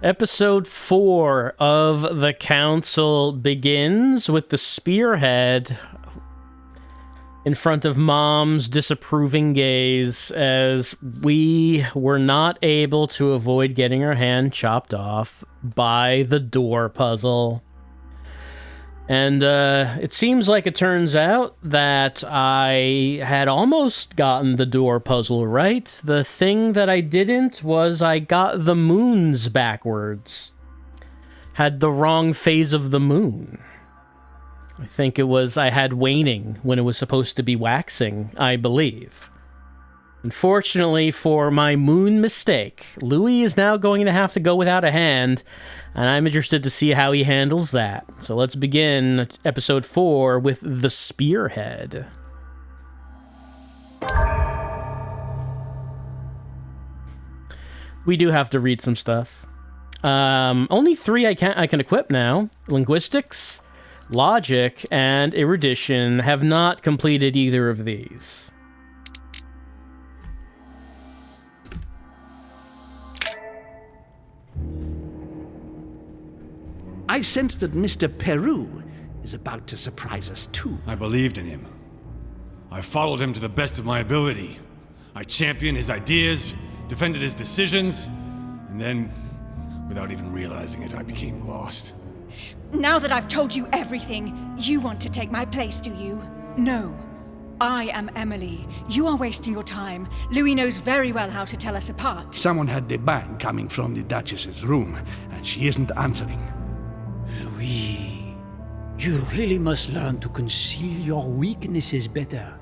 Episode 4 of The Council begins with the spearhead in front of Mom's disapproving gaze as we were not able to avoid getting our hand chopped off by the door puzzle. And it seems like it turns out that I had almost gotten the door puzzle right. The thing that I didn't was I got the moons backwards. Had the wrong phase of the moon. I think it was I had waning when it was supposed to be waxing, I believe. Unfortunately for my moon mistake, Louis is now going to have to go without a hand, and I'm interested to see how he handles that. So let's begin episode 4 with the spearhead. We do have to read some stuff. Only 3 I can equip now. Linguistics, logic, and erudition. Have not completed either of these. I sense that Mr. Peru is about to surprise us too. I believed in him. I followed him to the best of my ability. I championed his ideas, defended his decisions, and then, without even realizing it, I became lost. Now that I've told you everything, you want to take my place, do you? No. I am Emily. You are wasting your time. Louis knows very well how to tell us apart. Someone had the bang coming from the Duchess's room, and she isn't answering. Louis, you really must learn to conceal your weaknesses better,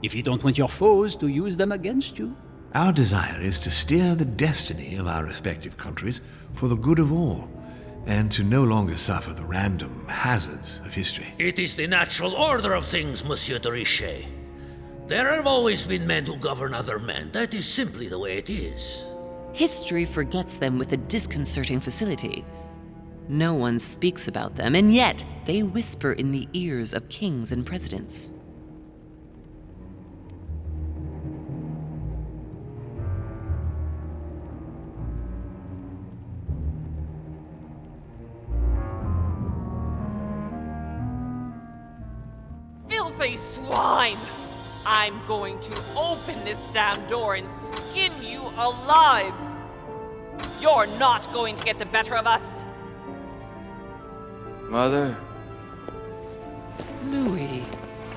if you don't want your foes to use them against you. Our desire is to steer the destiny of our respective countries for the good of all, and to no longer suffer the random hazards of history. It is the natural order of things, Monsieur de Richet. There have always been men who govern other men. That is simply the way it is. History forgets them with a disconcerting facility. No one speaks about them, and yet they whisper in the ears of kings and presidents. Filthy swine! I'm going to open this damn door and skin you alive! You're not going to get the better of us! Mother? Louis,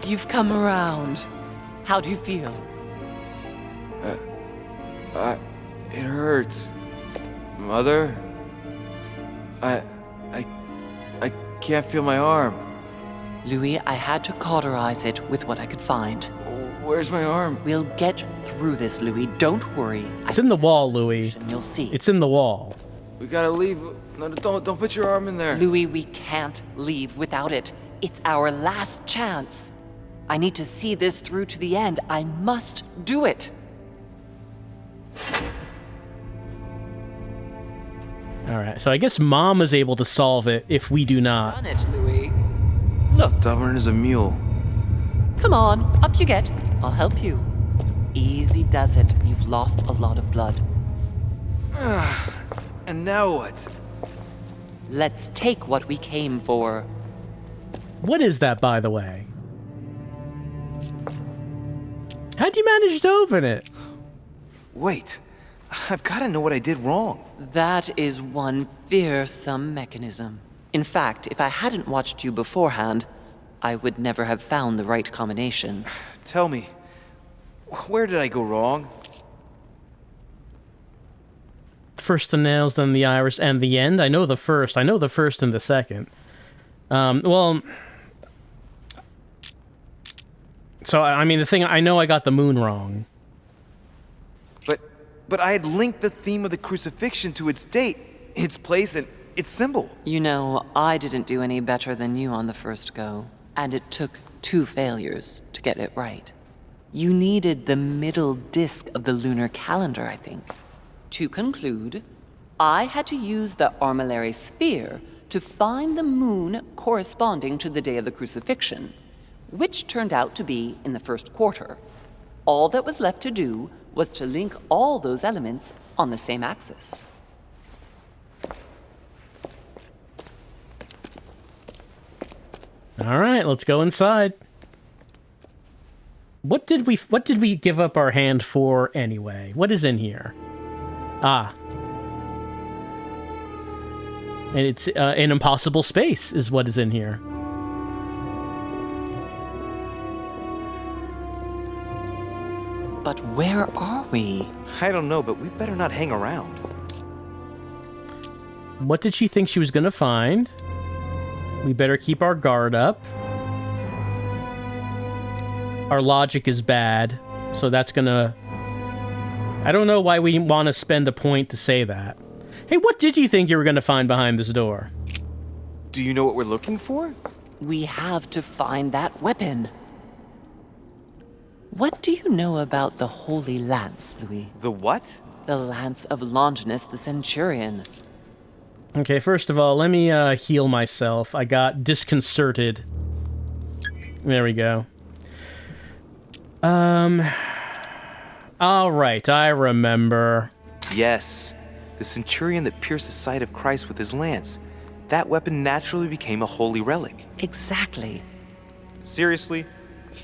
you've come around. How do you feel? It hurts. Mother? I can't feel my arm. Louis, I had to cauterize it with what I could find. Where's my arm? We'll get through this, Louis. Don't worry. It's in the wall, Louis. You'll see. It's in the wall. We gotta leave. No, don't put your arm in there. Louis, we can't leave without it. It's our last chance. I need to see this through to the end. I must do it. All right, so I guess Mom is able to solve it if we do not. Done it, Louis. Look. Stubborn as a mule. Come on, up you get. I'll help you. Easy does it. You've lost a lot of blood. And now what? Let's take what we came for. What is that, by the way? How'd you manage to open it? Wait. I've gotta know what I did wrong. That is one fearsome mechanism. In fact, if I hadn't watched you beforehand, I would never have found the right combination. Tell me, where did I go wrong? First the nails, then the iris, and the end. I know the first. I know the first and the second. Well... So, I mean, the thing... I know I got the moon wrong. But I had linked the theme of the crucifixion to its date, its place, and its symbol. You know, I didn't do any better than you on the first go. And it took 2 failures to get it right. You needed the middle disk of the lunar calendar, I think. To conclude, I had to use the armillary sphere to find the moon corresponding to the day of the crucifixion, which turned out to be in the first quarter. All that was left to do was to link all those elements on the same axis. All right, let's go inside. What did we give up our hand for anyway? What is in here? Ah. And it's an impossible space is what is in here. But where are we? I don't know, but we better not hang around. What did she think she was gonna find? We better keep our guard up. Our logic is bad, so that's gonna... I don't know why we want to spend a point to say that. Hey, what did you think you were gonna find behind this door? Do you know what we're looking for? We have to find that weapon. What do you know about the Holy Lance, Louis? The what? The Lance of Longinus the Centurion. Okay, first of all, let me heal myself. I got disconcerted. There we go. All right, I remember. Yes. The centurion that pierced the side of Christ with his lance. That weapon naturally became a holy relic. Exactly. Seriously?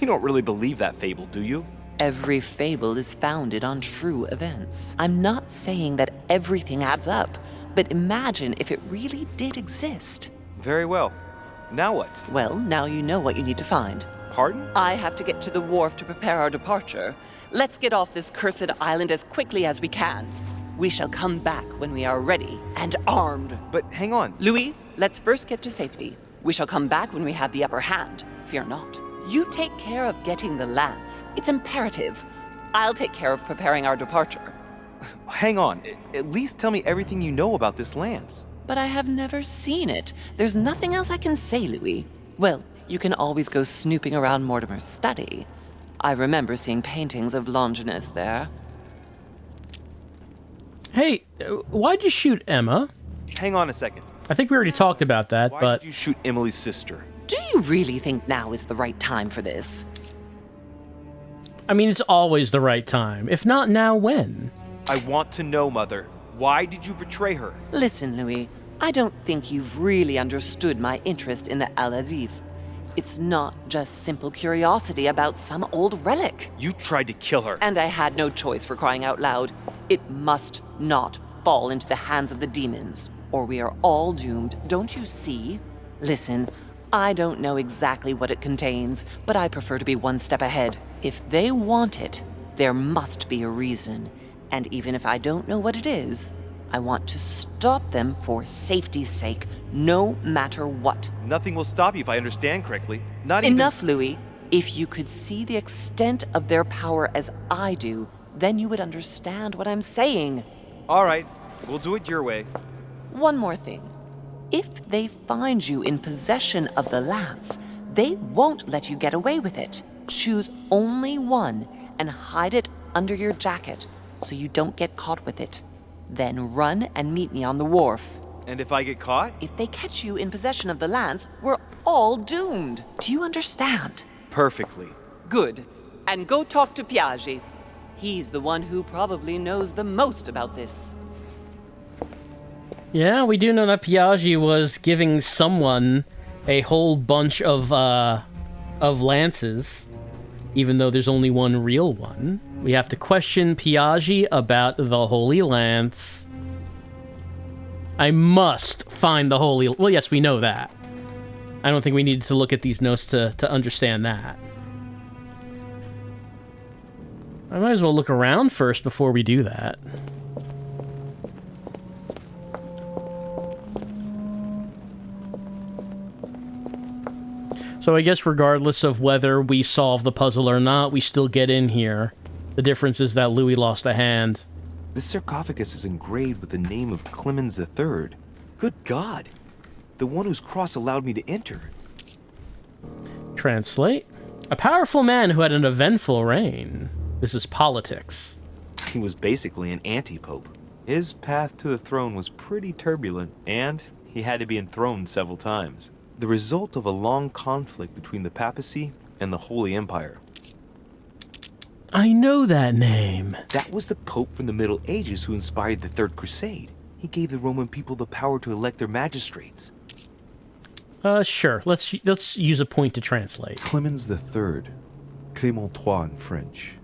You don't really believe that fable, do you? Every fable is founded on true events. I'm not saying that everything adds up, but imagine if it really did exist. Very well. Now what? Well, now you know what you need to find. Pardon? I have to get to the wharf to prepare our departure. Let's get off this cursed island as quickly as we can. We shall come back when we are ready and armed. But hang on. Louis, let's first get to safety. We shall come back when we have the upper hand. Fear not. You take care of getting the lance. It's imperative. I'll take care of preparing our departure. Hang on. At least tell me everything you know about this lance. But I have never seen it. There's nothing else I can say, Louis. Well, you can always go snooping around Mortimer's study. I remember seeing paintings of Longinus there. Hey, why'd you shoot Emma? Hang on a second. I think we already talked about that, Why but... did you shoot Emily's sister? Do you really think now is the right time for this? I mean, it's always the right time. If not now, when? I want to know, Mother. Why did you betray her? Listen, Louis, I don't think you've really understood my interest in the Al-Azif. It's not just simple curiosity about some old relic. You tried to kill her. And I had no choice, for crying out loud. It must not fall into the hands of the demons, or we are all doomed, don't you see? Listen, I don't know exactly what it contains, but I prefer to be one step ahead. If they want it, there must be a reason. And even if I don't know what it is, I want to stop them for safety's sake, no matter what. Nothing will stop you if I understand correctly. Not even... Enough, Louis. If you could see the extent of their power as I do, then you would understand what I'm saying. All right, we'll do it your way. One more thing. If they find you in possession of the lance, they won't let you get away with it. Choose only one and hide it under your jacket so you don't get caught with it. Then run and meet me on the wharf. And if I get caught? If they catch you in possession of the lance, we're all doomed. Do you understand? Perfectly. Good. And go talk to Piaggi. He's the one who probably knows the most about this. Yeah, we do know that Piaggi was giving someone a whole bunch of lances, even though there's only one real one. We have to question Piaggi about the Holy Lance. I must find the Holy... Well, yes, we know that. I don't think we needed to look at these notes to understand that. I might as well look around first before we do that. So I guess regardless of whether we solve the puzzle or not, we still get in here. The difference is that Louis lost a hand. This sarcophagus is engraved with the name of Clemens III. Good God! The one whose cross allowed me to enter. Translate. A powerful man who had an eventful reign. This is politics. He was basically an anti-pope. His path to the throne was pretty turbulent, and he had to be enthroned several times. The result of a long conflict between the papacy and the Holy Empire. I know that name. That was the Pope from the Middle Ages who inspired the Third Crusade. He gave the Roman people the power to elect their magistrates. Sure. Let's use a point to translate. Clemens III, Clément III in French.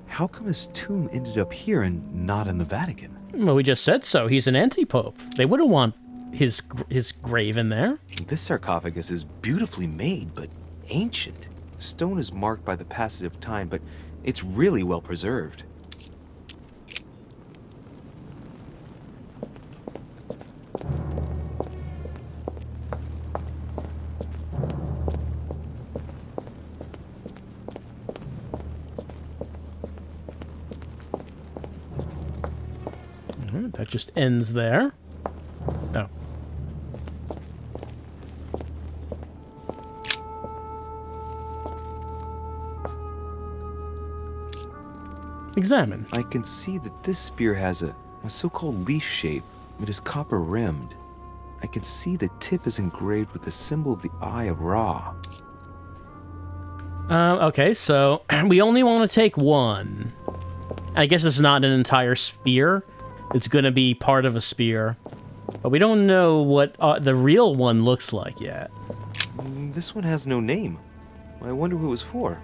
How come his tomb ended up here and not in the Vatican? Well, we just said so. He's an anti-pope. They wouldn't want his grave in there. This sarcophagus is beautifully made, but ancient. Stone is marked by the passage of time, but it's really well preserved. That just ends there. Oh. Examine. I can see that this spear has a so-called leaf shape. It is copper rimmed. I can see the tip is engraved with the symbol of the Eye of Ra. Okay, so we only want to take one. I guess it's not an entire spear. It's going to be part of a spear. But we don't know what the real one looks like yet. This one has no name. I wonder who it was for.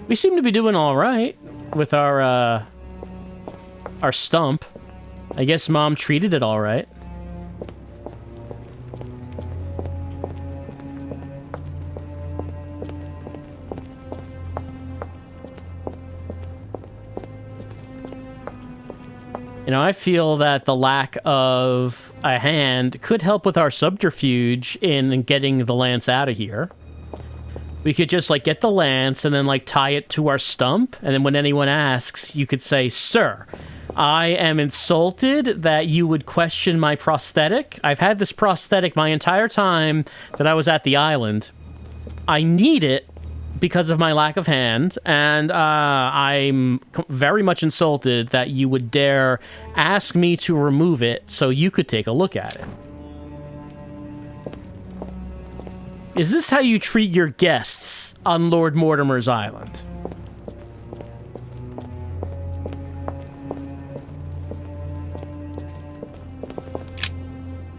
We seem to be doing all right with our stump. I guess Mom treated it all right. You know, I feel that the lack of a hand could help with our subterfuge in getting the lance out of here. We could just, like, get the lance and then, like, tie it to our stump. And then when anyone asks, you could say, "Sir, I am insulted that you would question my prosthetic. I've had this prosthetic my entire time that I was at the island. I need it because of my lack of hand, and I'm very much insulted that you would dare ask me to remove it so you could take a look at it." Is this how you treat your guests on Lord Mortimer's island?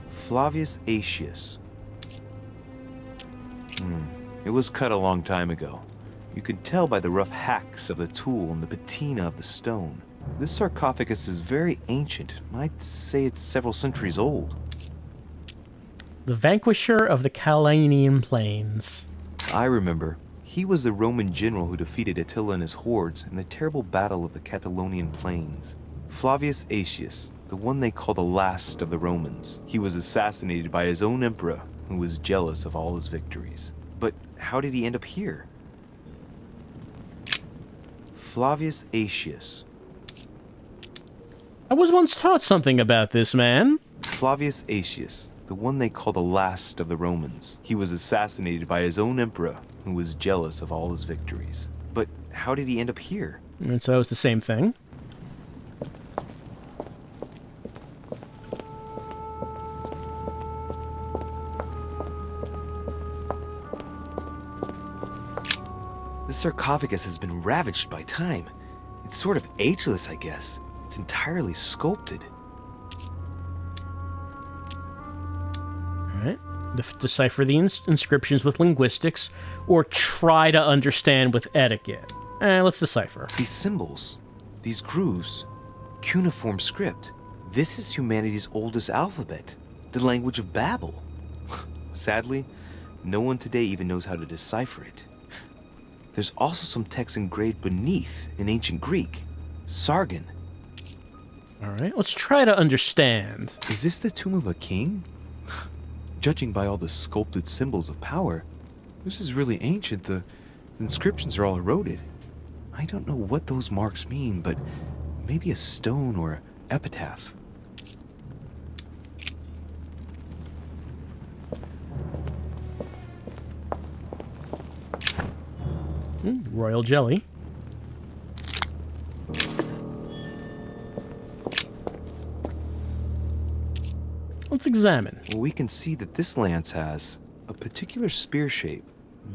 Flavius Aetius. It was cut a long time ago. You can tell by the rough hacks of the tool and the patina of the stone. This sarcophagus is very ancient. I'd say it's several centuries old. The Vanquisher of the Calanian Plains. I remember. He was the Roman general who defeated Attila and his hordes in the terrible battle of the Catalonian Plains. Flavius Aetius, the one they call the last of the Romans. He was assassinated by his own emperor, who was jealous of all his victories. But how did he end up here? Flavius Aetius. I was once taught something about this man. Flavius Aetius, the one they call the last of the Romans. He was assassinated by his own emperor, who was jealous of all his victories. But how did he end up here? And so it's the same thing. This sarcophagus has been ravaged by time. It's sort of ageless, I guess. It's entirely sculpted. Alright. Decipher the inscriptions with linguistics, or try to understand with etiquette. Let's decipher. These symbols, these grooves, cuneiform script. This is humanity's oldest alphabet, the language of Babel. Sadly, no one today even knows how to decipher it. There's also some text engraved beneath in ancient Greek, Sargon. Alright, let's try to understand. Is this the tomb of a king? Judging by all the sculpted symbols of power, this is really ancient. The inscriptions are all eroded. I don't know what those marks mean, but maybe a stone or epitaph. Royal jelly. Let's examine. Well, we can see that this lance has a particular spear shape.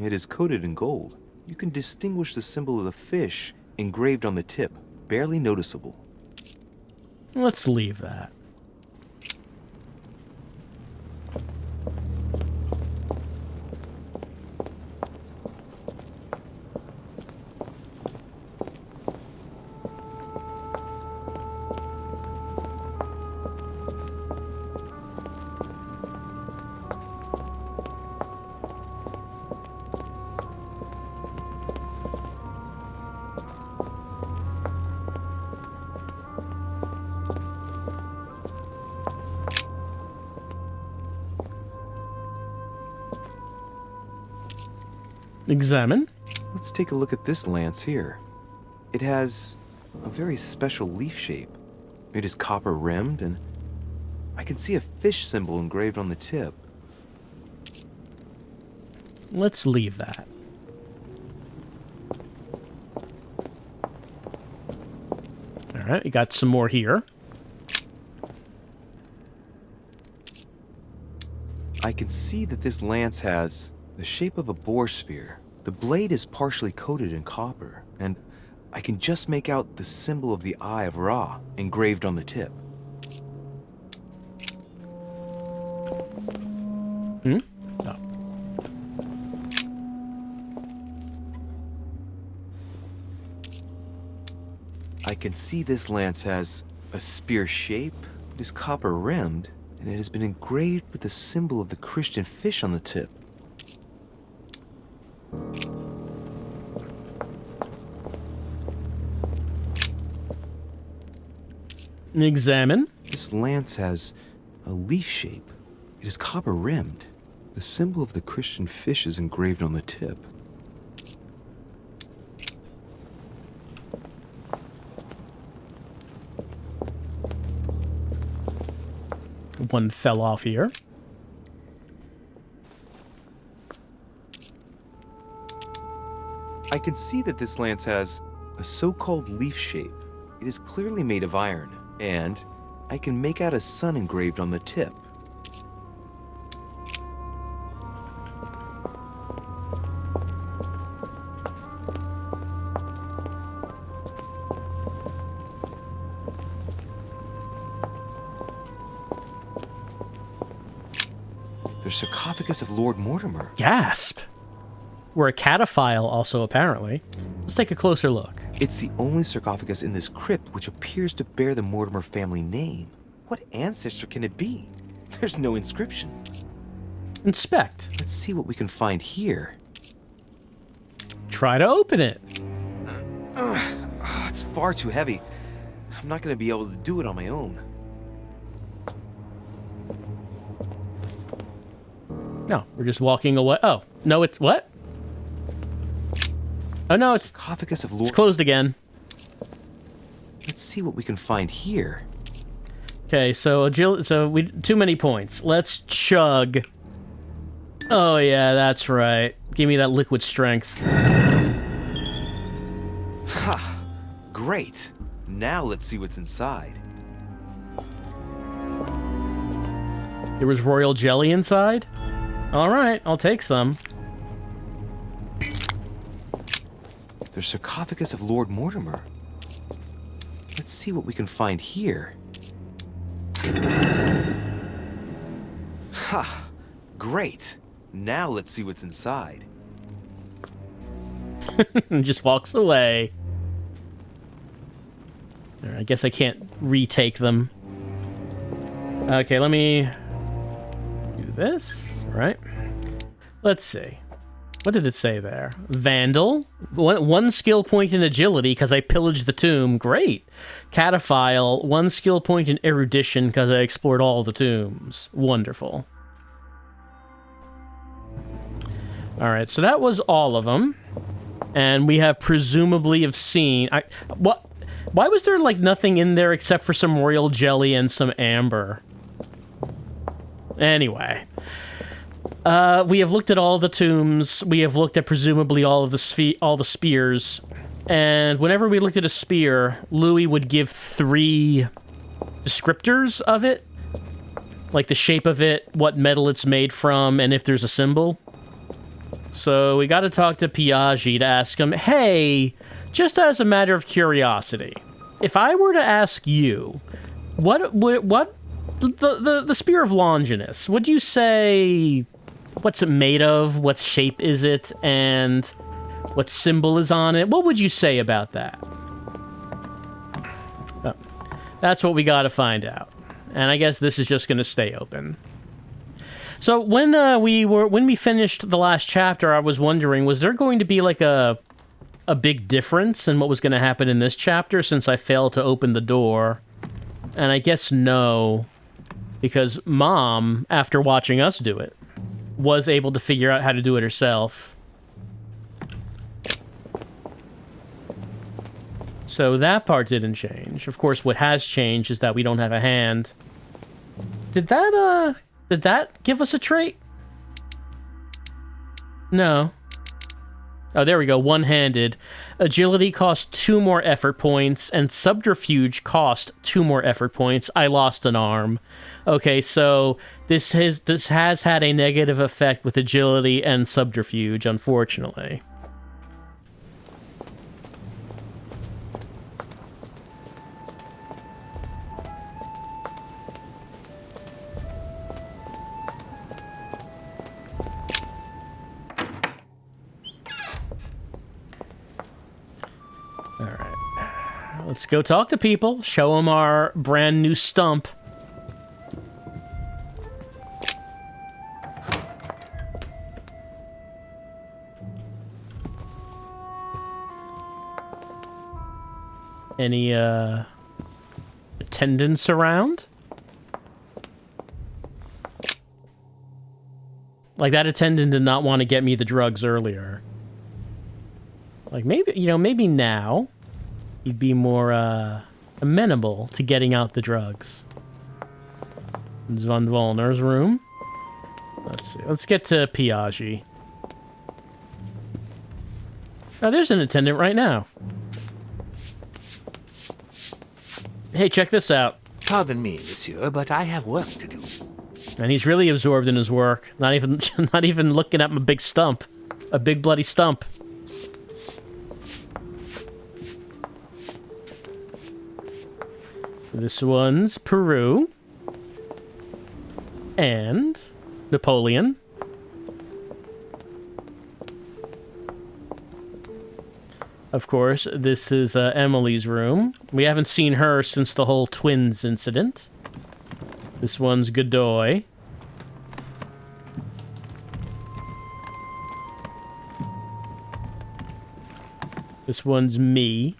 It is coated in gold. You can distinguish the symbol of the fish engraved on the tip, barely noticeable. Let's leave that. Examine. Let's take a look at this lance here. It has a very special leaf shape. It is copper rimmed, and I can see a fish symbol engraved on the tip. Let's leave that. Alright, we got some more here. I can see that this lance has the shape of a boar spear. The blade is partially coated in copper, and I can just make out the symbol of the Eye of Ra engraved on the tip. Hmm? Oh. I can see this lance has a spear shape, it is copper rimmed, and it has been engraved with the symbol of the Christian fish on the tip. Examine. This lance has a leaf shape. It is copper rimmed. The symbol of the Christian fish is engraved on the tip. One fell off here. I can see that this lance has a so-called leaf shape. It is clearly made of iron, and I can make out a sun engraved on the tip. The sarcophagus of Lord Mortimer. Gasp! We're a cataphile also, apparently. Let's take a closer look. It's the only sarcophagus in this crypt which appears to bear the Mortimer family name. What ancestor can it be? There's no inscription. Inspect. Let's see what we can find here. Try to open it. It's far too heavy. I'm not going to be able to do it on my own. No, we're just walking away. Oh, no, it's what? Oh, no, it's Sarcophagus of Lord. It's closed again. Let's see what we can find here. Okay, so we too many points. Let's chug. Oh yeah, that's right. Give me that liquid strength. Ha! Great. Now let's see what's inside. There was royal jelly inside? All right, I'll take some. The sarcophagus of Lord Mortimer. Let's see what we can find here. Ha! Great. Now let's see what's inside. And just walks away. All right, I guess I can't retake them. Okay, let me do this, right? Let's see. What did it say there? Vandal. One skill point in agility because I pillaged the tomb. Great. Cataphile. 1 skill point in erudition because I explored all the tombs. Wonderful. All right, so that was all of them. And we have presumably have seen... Why was there, like, nothing in there except for some royal jelly and some amber? Anyway... we have looked at all the tombs. We have looked at presumably all the spears. And whenever we looked at a spear, Louis would give 3 descriptors of it. Like the shape of it, what metal it's made from, and if there's a symbol. So we got to talk to Piaggi to ask him, hey, just as a matter of curiosity, if I were to ask you, what the spear of Longinus, would you say... What's it made of? What shape is it? And what symbol is on it? What would you say about that? Oh, that's what we got to find out. And I guess this is just going to stay open. So when we finished the last chapter, I was wondering, was there going to be like a big difference in what was going to happen in this chapter since I failed to open the door? And I guess no, because Mom, after watching us do it, was able to figure out how to do it herself. So that part didn't change. Of course, what has changed is that we don't have a hand. Did that give us a trait? No. Oh, there we go. One-handed. Agility cost 2 more effort points, and subterfuge cost 2 more effort points. I lost an arm. Okay, so this has had a negative effect with agility and subterfuge, unfortunately. Let's go talk to people, show them our brand new stump. Any, attendants around? Like, that attendant did not want to get me the drugs earlier. Like, maybe, maybe now he'd be more, amenable to getting out the drugs. Von Wulner's room. Let's see. Let's get to Piaggi. Oh, there's an attendant right now. Hey, check this out. Pardon me, monsieur, but I have work to do. And he's really absorbed in his work. Not even looking at my big stump. A big bloody stump. This one's Peru. And Napoleon. Of course, this is Emily's room. We haven't seen her since the whole twins incident. This one's Godoy. This one's me.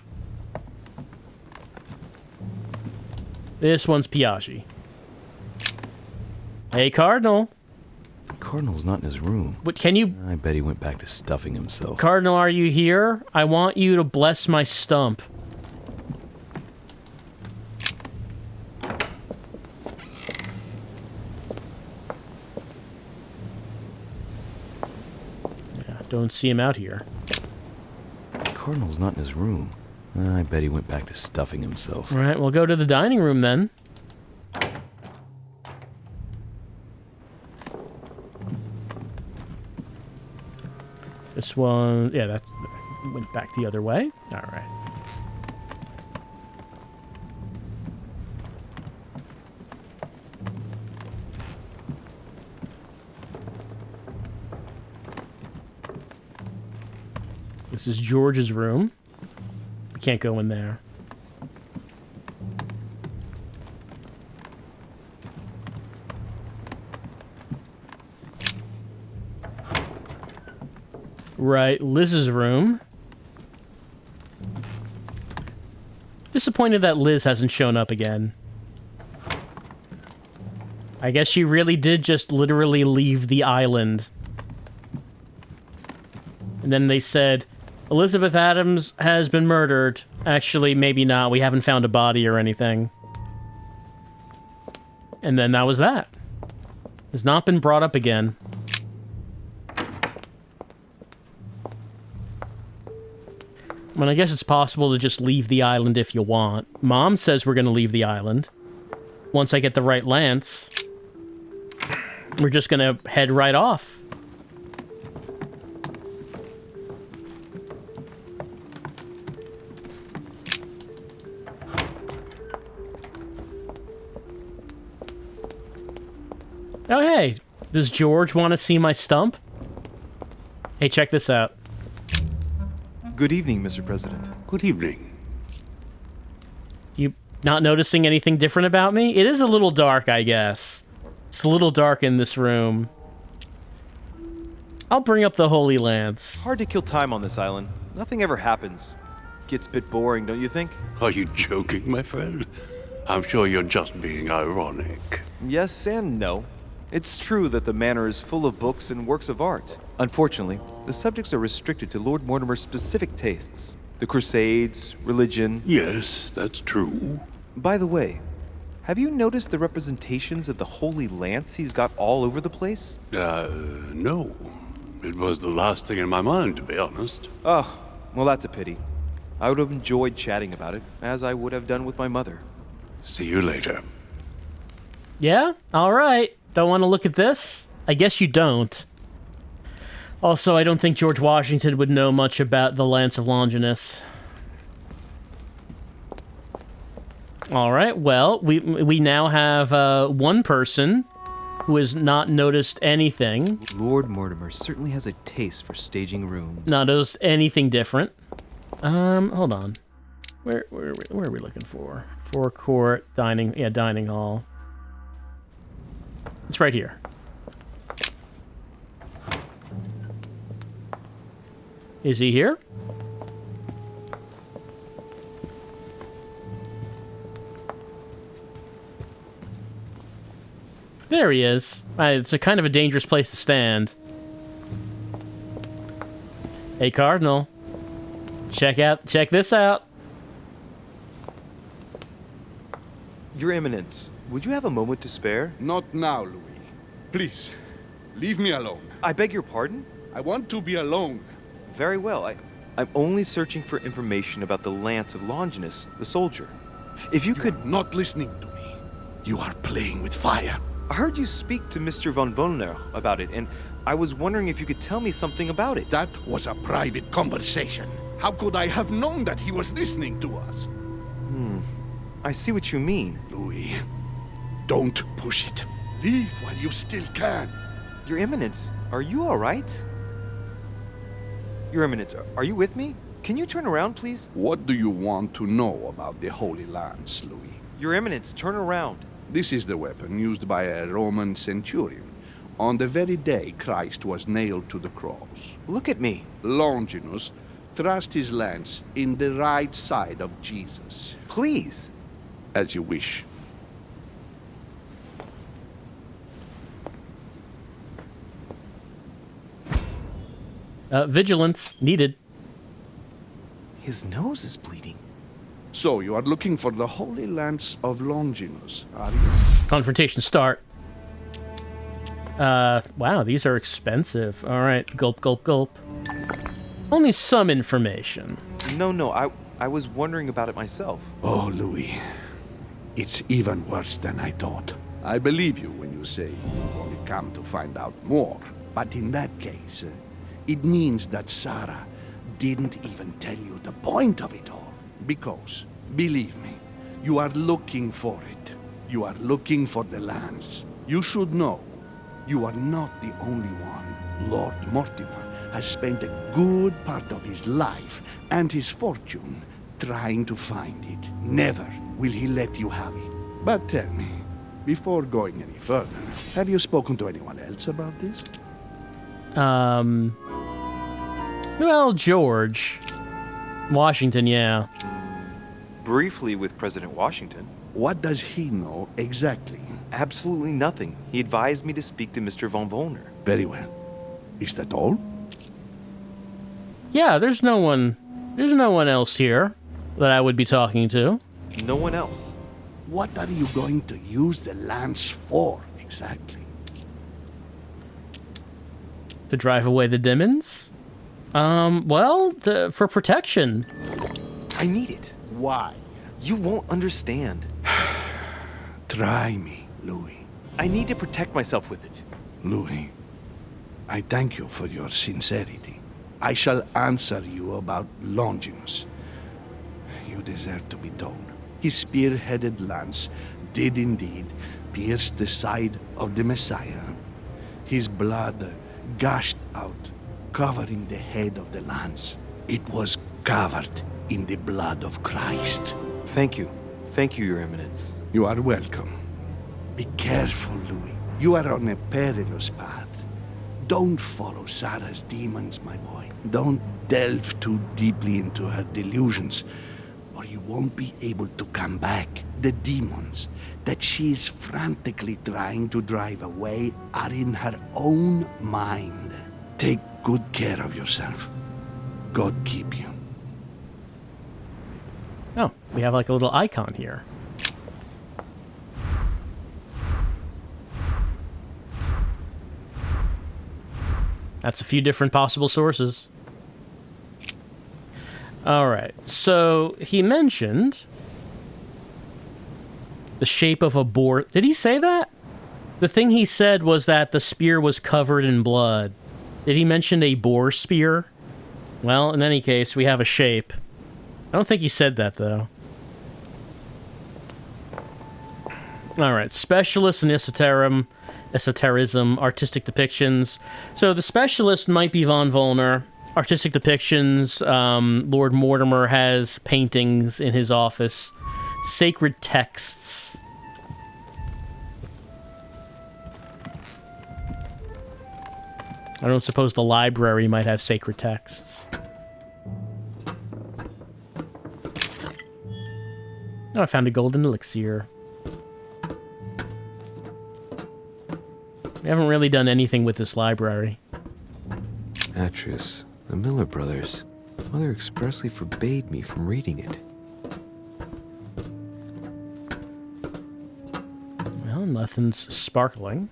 This one's Piaggi. Hey, Cardinal. Cardinal's not in his room. What, can you... I bet he went back to stuffing himself. Cardinal, are you here? I want you to bless my stump. Yeah, don't see him out here. Cardinal's not in his room. I bet he went back to stuffing himself. All right, we'll go to the dining room then. This one, yeah, that's went back the other way. All right. This is George's room. We can't go in there. Right, Liz's room. Disappointed that Liz hasn't shown up again. I guess she really did just literally leave the island. And then they said, Elizabeth Adams has been murdered. Actually, maybe not. We haven't found a body or anything. And then that was that. Has not been brought up again. I mean, I guess it's possible to just leave the island if you want. Mom says we're going to leave the island. Once I get the right lance, we're just going to head right off. Oh, hey. Does George want to see my stump? Hey, check this out. Good evening, Mr. President. Good evening. You not noticing anything different about me? It is a little dark, I guess. It's a little dark in this room. I'll bring up the Holy Lance. Hard to kill time on this island. Nothing ever happens. Gets a bit boring, don't you think? Are you joking, my friend? I'm sure you're just being ironic. Yes and no. It's true that the manor is full of books and works of art. Unfortunately, the subjects are restricted to Lord Mortimer's specific tastes. The Crusades, religion. Yes, that's true. By the way, have you noticed the representations of the Holy Lance he's got all over the place? No. It was the last thing in my mind, to be honest. Oh, well, that's a pity. I would have enjoyed chatting about it, as I would have done with my mother. See you later. Yeah? All right. Don't want to look at this? I guess you don't. Also, I don't think George Washington would know much about the Lance of Longinus. All right, well, we now have one person who has not noticed anything. Lord Mortimer certainly has a taste for staging rooms. Not noticed anything different. Hold on. Where are we looking for? Forecourt, dining hall. It's right here. Is he here? There he is. It's a kind of a dangerous place to stand. Hey, Cardinal. Check this out. Your Eminence, would you have a moment to spare? Not now, Louis. Please, leave me alone. I beg your pardon? I want to be alone. Very well. I'm only searching for information about the Lance of Longinus, the soldier. If you could... Are not listening to me. You are playing with fire. I heard you speak to Mr. Von Wulner about it, and I was wondering if you could tell me something about it. That was a private conversation. How could I have known that he was listening to us? I see what you mean. Louis, don't push it. Leave while you still can. Your Eminence, are you all right? Your Eminence, are you with me? Can you turn around, please? What do you want to know about the Holy Lance, Louis? Your Eminence, turn around. This is the weapon used by a Roman centurion on the very day Christ was nailed to the cross. Look at me. Longinus thrust his lance in the right side of Jesus. Please. As you wish. Vigilance needed. His nose is bleeding. So, you are looking for the Holy Lance of Longinus, are you? Confrontation start. Wow, these are expensive. All right, gulp, gulp, gulp. Only some information. No, I was wondering about it myself. Oh, Louis. It's even worse than I thought. I believe you when you say you've only come to find out more. But in that case, it means that Sarah didn't even tell you the point of it all. Because, believe me, you are looking for it. You are looking for the lance. You should know, you are not the only one. Lord Mortimer has spent a good part of his life and his fortune trying to find it. Never will he let you have it. But tell me, before going any further, have you spoken to anyone else about this? Well, George Washington, yeah. Briefly with President Washington. What does he know exactly? Absolutely nothing. He advised me to speak to Mr. Von Wulner. Very well. Is that all? Yeah, there's no one else here that I would be talking to. No one else. What are you going to use the lance for, exactly? To drive away the demons? Well, for protection. I need it. Why? You won't understand. Try me, Louis. I need to protect myself with it. Louis, I thank you for your sincerity. I shall answer you about Longinus. You deserve to be told. His spear-headed lance did indeed pierce the side of the Messiah. His blood gushed out, covering the head of the lance. It was covered in the blood of Christ. Thank you. Thank you, Your Eminence. You are welcome. Be careful, Louis. You are on a perilous path. Don't follow Sarah's demons, my boy. Don't delve too deeply into her delusions, or you won't be able to come back. The demons that she is frantically trying to drive away are in her own mind. Take good care of yourself. God keep you. Oh, we have like a little icon here. That's a few different possible sources. Alright, so he mentioned the shape of a boar. Did he say that? The thing he said was that the spear was covered in blood. Did he mention a boar spear? Well, in any case, we have a shape. I don't think he said that, though. Alright, specialist in esotericism, artistic depictions. So the specialist might be Von Wulner. Artistic depictions, Lord Mortimer has paintings in his office. Sacred texts. I don't suppose the library might have sacred texts. Oh, I found a golden elixir. We haven't really done anything with this library. Atreus, the Miller brothers. Mother expressly forbade me from reading it. Well, nothing's sparkling.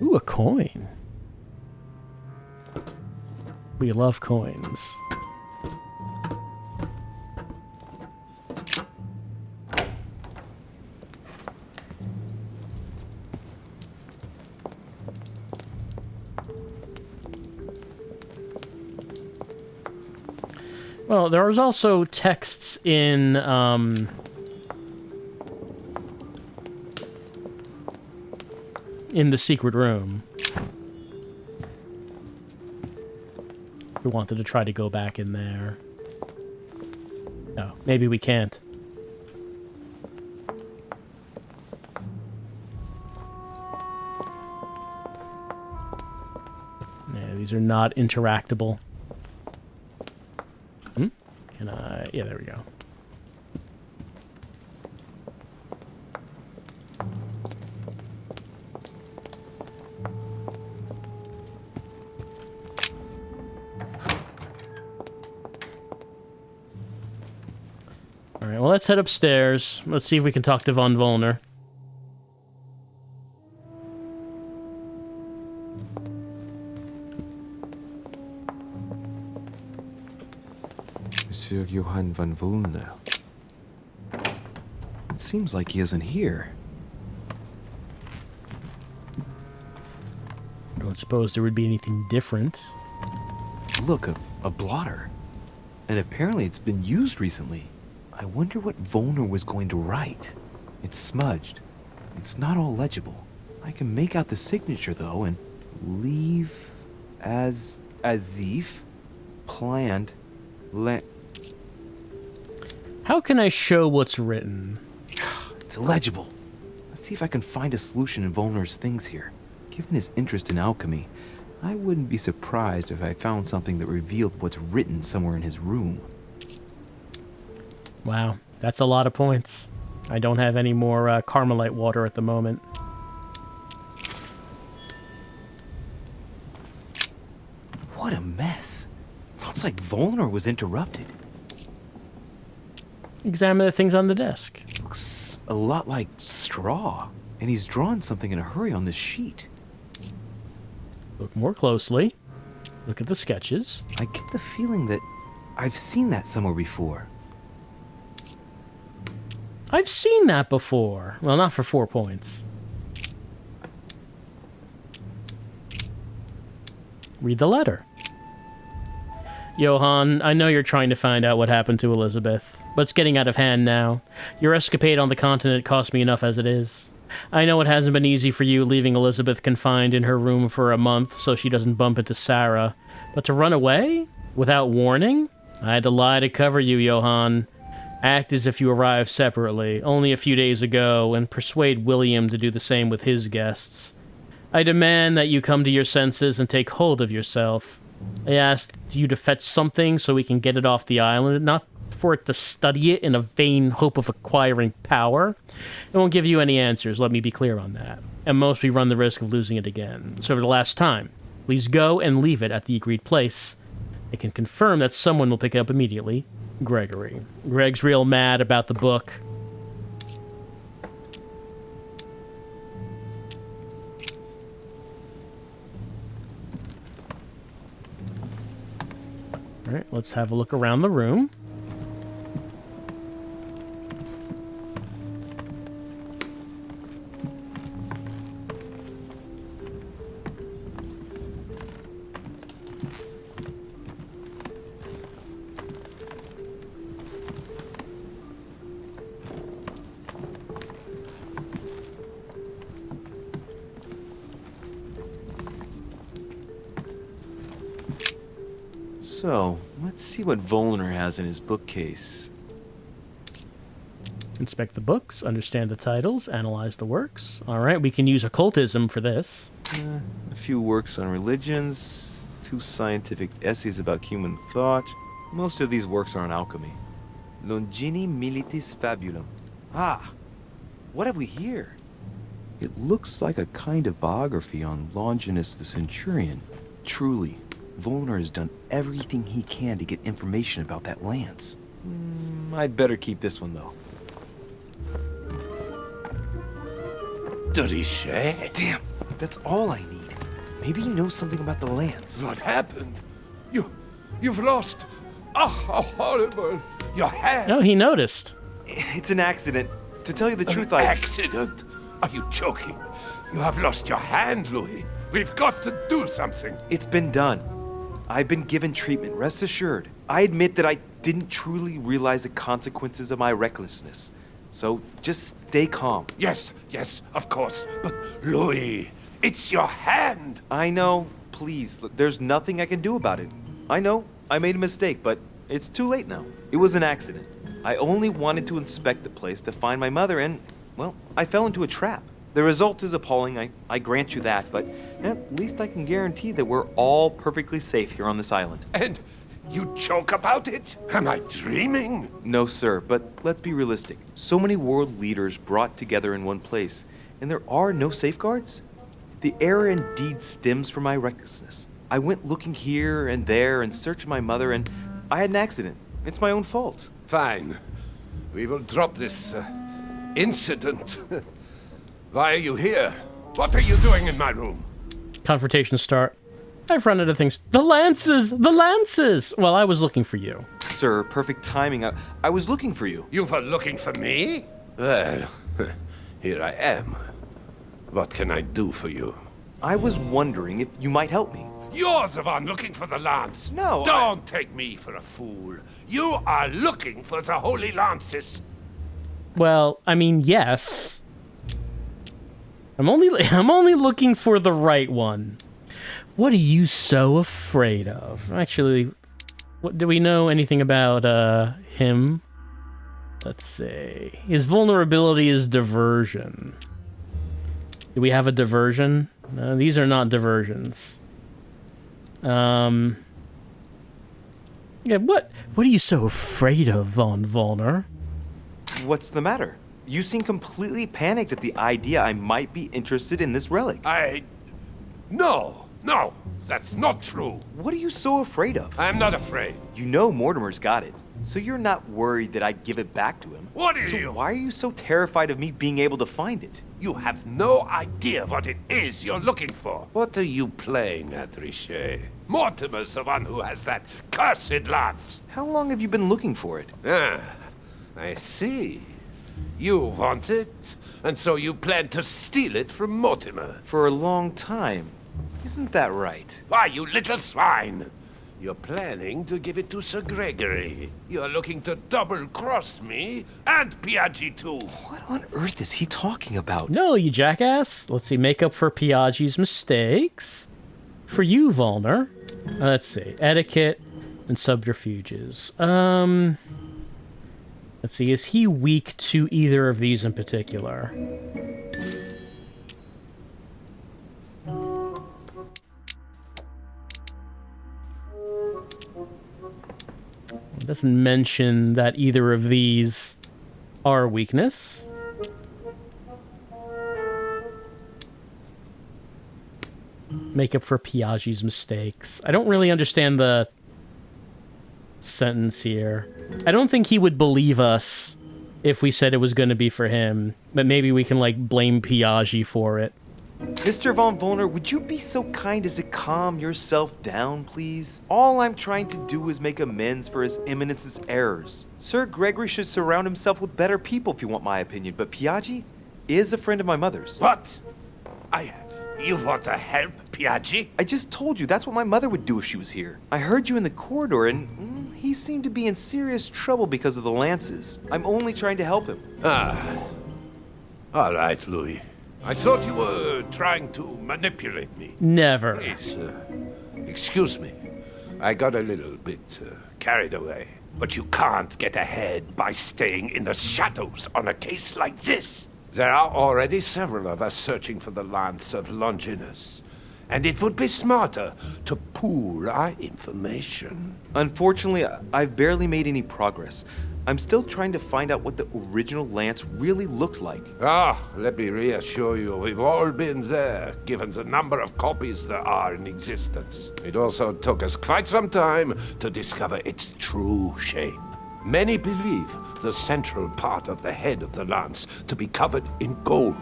Ooh, a coin. We love coins. Well, there was also texts in, the secret room. We wanted to try to go back in there. No, maybe we can't. Yeah, these are not interactable. Can I... Yeah, there we go. Alright, well, let's head upstairs. Let's see if we can talk to Von Wulner. Monsieur Johann von Wulner. It seems like he isn't here. I don't suppose there would be anything different. Look, a blotter. And apparently it's been used recently. I wonder what Wulner was going to write. It's smudged. It's not all legible. I can make out the signature, though, and leave as if planned. How can I show what's written? It's illegible. Let's see if I can find a solution in Wulner's things here. Given his interest in alchemy, I wouldn't be surprised if I found something that revealed what's written somewhere in his room. Wow, that's a lot of points. I don't have any more Carmelite water at the moment. What a mess. Looks like Wulner was interrupted. Examine the things on the desk. Looks a lot like straw. And he's drawn something in a hurry on this sheet. Look more closely. Look at the sketches. I get the feeling that I've seen that somewhere before. I've seen that before. Well, not for 4 points. Read the letter. Johann, I know you're trying to find out what happened to Elizabeth, but it's getting out of hand now. Your escapade on the continent cost me enough as it is. I know it hasn't been easy for you leaving Elizabeth confined in her room for a month so she doesn't bump into Sarah, but to run away? Without warning? I had to lie to cover you, Johann. Act as if you arrived separately, only a few days ago, and persuade William to do the same with his guests. I demand that you come to your senses and take hold of yourself. I asked you to fetch something so we can get it off the island, not for it to study it in a vain hope of acquiring power. It won't give you any answers, let me be clear on that. At most, we run the risk of losing it again. So for the last time, Please go and leave it at the agreed place. I can confirm that someone will pick it up immediately. Gregory. Greg's real mad about the book. All right, let's have a look around the room. So, let's see what Wulner has in his bookcase. Inspect the books, understand the titles, analyze the works. All right, we can use occultism for this. A few works on religions, 2 scientific essays about human thought. Most of these works are on alchemy. Longinus Militis Fabulum. Ah, what have we here? It looks like a kind of biography on Longinus the Centurion. Truly, Wulner has done everything he can to get information about that lance. I'd better keep this one, though. Richet? Damn, that's all I need. Maybe he knows something about the lance. What happened? You've lost. Oh, how horrible. Your hand. No, he noticed. It's an accident. To tell you the truth, Accident? Are you joking? You have lost your hand, Louis. We've got to do something. It's been done. I've been given treatment, rest assured. I admit that I didn't truly realize the consequences of my recklessness. So just stay calm. Yes, of course. But Louis, it's your hand. I know. Please, look, there's nothing I can do about it. I know, I made a mistake, but it's too late now. It was an accident. I only wanted to inspect the place to find my mother and, well, I fell into a trap. The result is appalling, I grant you that, but at least I can guarantee that we're all perfectly safe here on this island. And you joke about it? Am I dreaming? No, sir, but let's be realistic. So many world leaders brought together in one place, and there are no safeguards? The error indeed stems from my recklessness. I went looking here and there in search of my mother, and I had an accident. It's my own fault. Fine. We will drop this incident. Why are you here? What are you doing in my room? Confrontation start. I've run into things. The lances! The lances! Well, I was looking for you. Sir, perfect timing. I was looking for you. You were looking for me? Well, here I am. What can I do for you? I was wondering if you might help me. You're the one looking for the lance. No, Don't take me for a fool. You are looking for the holy lances. Well, I mean, yes. I'm only looking for the right one. What are you so afraid of? Actually, what do we know anything about him? Let's see. His vulnerability is diversion. Do we have a diversion? No, these are not diversions. Yeah, what are you so afraid of, Von Wulner? What's the matter? You seem completely panicked at the idea I might be interested in this relic. No, that's not true. What are you so afraid of? I'm not afraid. You know Mortimer's got it, so you're not worried that I'd give it back to him. What are so you? Why are you so terrified of me being able to find it? You have no idea what it is you're looking for. What are you playing at, Richet? Mortimer's the one who has that cursed lance. How long have you been looking for it? I see. You want it, and so you plan to steal it from Mortimer. For a long time. Isn't that right? Why, you little swine! You're planning to give it to Sir Gregory. You're looking to double-cross me and Piaggi too. What on earth is he talking about? No, you jackass. Let's see. Make up for Piaggi's mistakes. For you, Wulner. Let's see. Etiquette and subterfuges. Let's see. Is he weak to either of these in particular? It doesn't mention that either of these are weakness. Make up for Piaggi's mistakes. I don't really understand the sentence here. I don't think he would believe us if we said it was going to be for him, but maybe we can, like, blame Piaggi for it. Mr. Von Wulner, would you be so kind as to calm yourself down, please? All I'm trying to do is make amends for His Eminence's errors. Sir Gregory should surround himself with better people, if you want my opinion, but Piaggi is a friend of my mother's. What? You want to help Piaggi? I just told you that's what my mother would do if she was here. I heard you in the corridor, and he seemed to be in serious trouble because of the lances. I'm only trying to help him. All right, Louis. I thought you were trying to manipulate me. Never. Please, excuse me. I got a little bit carried away. But you can't get ahead by staying in the shadows on a case like this. There are already several of us searching for the lance of Longinus. And it would be smarter to pool our information. Unfortunately, I've barely made any progress. I'm still trying to find out what the original lance really looked like. Let me reassure you, we've all been there, given the number of copies there are in existence. It also took us quite some time to discover its true shape. Many believe the central part of the head of the lance to be covered in gold,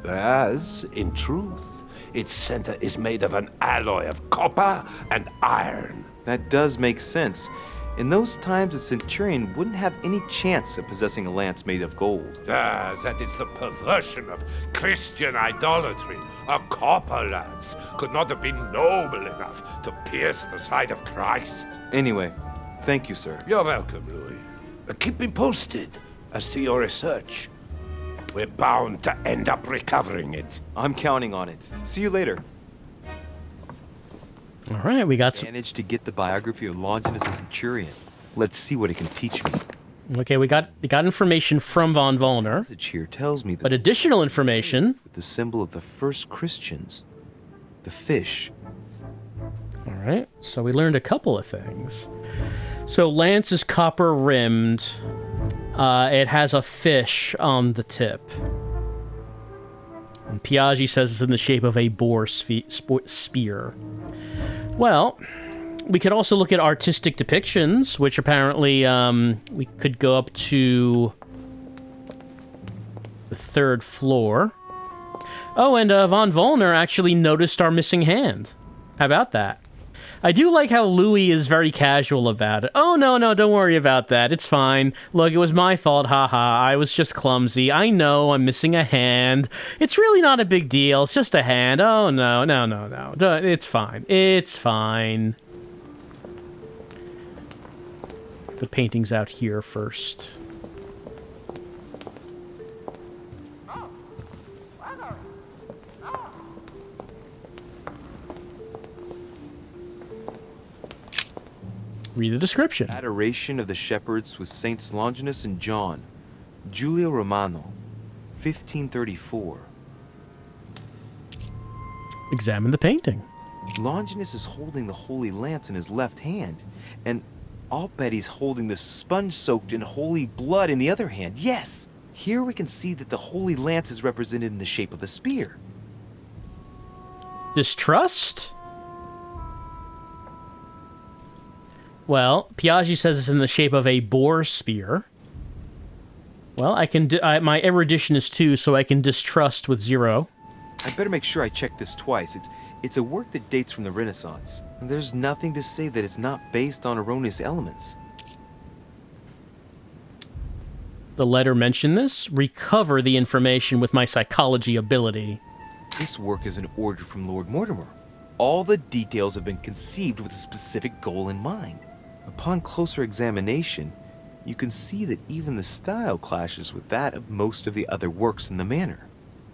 whereas, in truth, its center is made of an alloy of copper and iron. That does make sense. In those times, a centurion wouldn't have any chance of possessing a lance made of gold. That is the perversion of Christian idolatry. A copper lance could not have been noble enough to pierce the side of Christ. Anyway, thank you, sir. You're welcome, Louis. Keep me posted as to your research. We're bound to end up recovering it. I'm counting on it. See you later. All right, we got some... Managed to get the biography of Longinus the Centurion. Let's see what it can teach me. Okay, we got information from Von Wulner. The message here tells me that... But additional information... With the symbol of the first Christians. The fish. All right, so we learned a couple of things. So lance is copper rimmed. It has a fish on the tip. And Piaggi says it's in the shape of a boar spear. Well, we could also look at artistic depictions, which apparently we could go up to the 3rd floor. Oh, and Von Wulner actually noticed our missing hand. How about that? I do like how Louis is very casual about it. Oh, no, don't worry about that. It's fine. Look, it was my fault. Haha, I was just clumsy. I know I'm missing a hand. It's really not a big deal. It's just a hand. Oh, no. It's fine. It's fine. The painting's out here first. Read the description. Adoration of the shepherds with Saints Longinus and John. Giulio Romano. 1534. Examine the painting. Longinus is holding the Holy Lance in his left hand, and I'll bet he's holding the sponge-soaked in holy blood in the other hand. Yes! Here we can see that the Holy Lance is represented in the shape of a spear. Distrust? Well, Piaggi says it's in the shape of a boar spear. Well, I can. My erudition is 2, so I can distrust with 0. I better make sure I check this twice. It's a work that dates from the Renaissance. There's nothing to say that it's not based on erroneous elements. The letter mentioned this. Recover the information with my psychology ability. This work is an order from Lord Mortimer. All the details have been conceived with a specific goal in mind. Upon closer examination, you can see that even the style clashes with that of most of the other works in the manor.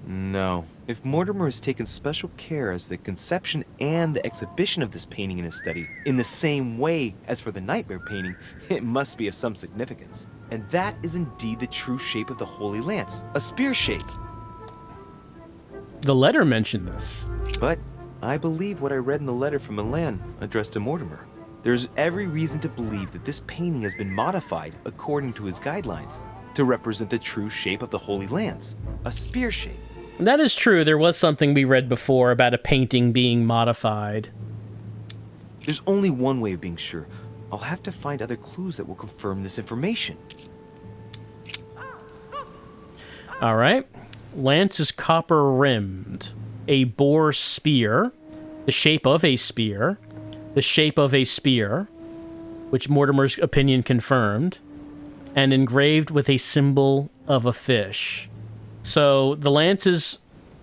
No, if Mortimer has taken special care as the conception and the exhibition of this painting in his study, in the same way as for the nightmare painting, it must be of some significance. And that is indeed the true shape of the Holy Lance, a spear shape. The letter mentioned this. But I believe what I read in the letter from Milan addressed to Mortimer. There's every reason to believe that this painting has been modified according to his guidelines to represent the true shape of the Holy Lance, a spear shape. That is true. There was something we read before about a painting being modified. There's only one way of being sure. I'll have to find other clues that will confirm this information. All right. Lance is copper-rimmed. A boar spear. The shape of a spear. The shape of a spear, which Mortimer's opinion confirmed. And engraved with a symbol of a fish. So the lance is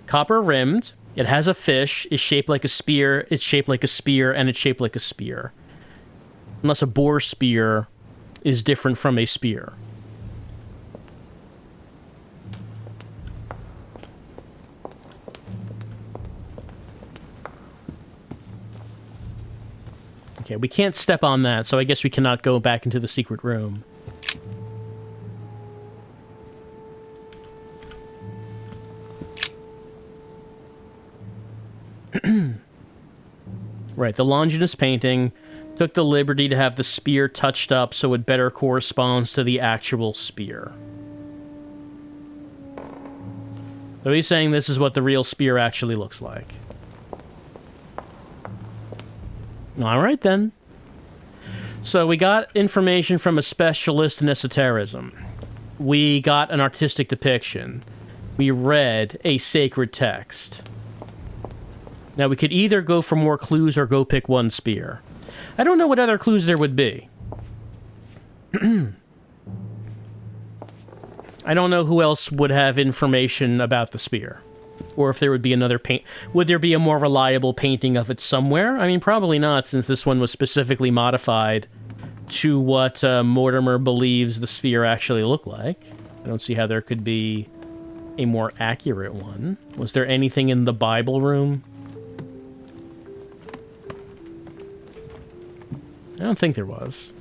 copper-rimmed. It has a fish. It's shaped like a spear. It's shaped like a spear, and it's shaped like a spear. Unless a boar spear is different from a spear. Okay, we can't step on that, so I guess we cannot go back into the secret room. Right, the Longinus painting took the liberty to have the spear touched up so it better corresponds to the actual spear. So he's saying this is what the real spear actually looks like. Alright then. So we got information from a specialist in esotericism. We got an artistic depiction. We read a sacred text. Now we could either go for more clues or go pick one spear. I don't know what other clues there would be. I don't know who else would have information about the spear. Or if there would be another paint. Would there be a more reliable painting of it somewhere? I mean, probably not, since this one was specifically modified to what Mortimer believes the sphere actually looked like. I don't see how there could be a more accurate one. Was there anything in the Bible room? I don't think there was.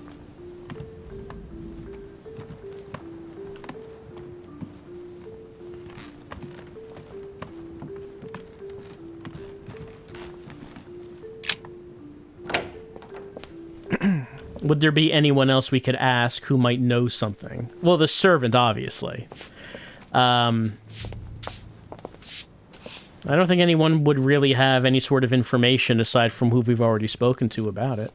Would there be anyone else we could ask who might know something? Well, the servant, obviously. I don't think anyone would really have any sort of information aside from who we've already spoken to about it.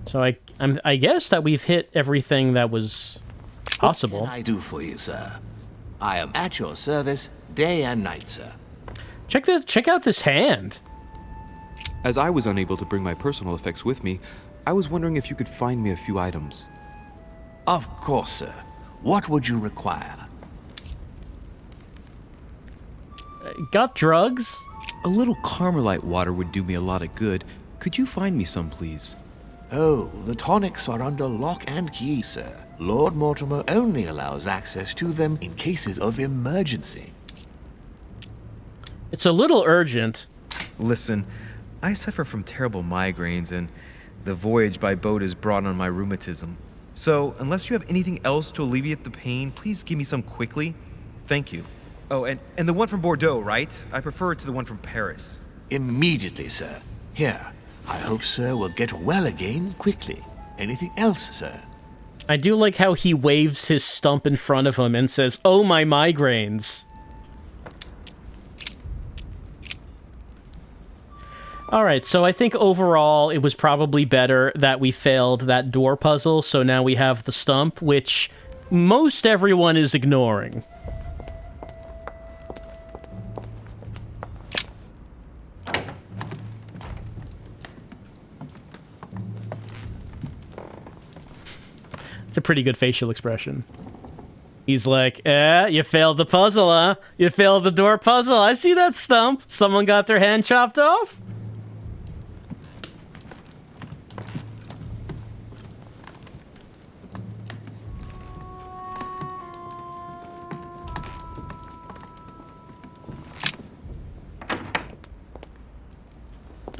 So I guess that we've hit everything that was possible. What can I do for you, sir? I am at your service day and night, sir. Check out this hand. As I was unable to bring my personal effects with me, I was wondering if you could find me a few items. Of course, sir. What would you require? Got drugs? A little Carmelite water would do me a lot of good. Could you find me some, please? Oh, the tonics are under lock and key, sir. Lord Mortimer only allows access to them in cases of emergency. It's a little urgent. Listen, I suffer from terrible migraines, and the voyage by boat has brought on my rheumatism. So, unless you have anything else to alleviate the pain, please give me some quickly. Thank you. Oh, and the one from Bordeaux, right? I prefer it to the one from Paris. Immediately, sir. Here. I hope sir will get well again quickly. Anything else, sir? I do like how he waves his stump in front of him and says, "Oh, my migraines." Alright, so I think overall it was probably better that we failed that door puzzle, so now we have the stump, which most everyone is ignoring. It's a pretty good facial expression. He's like, you failed the puzzle, huh? You failed the door puzzle. I see that stump. Someone got their hand chopped off?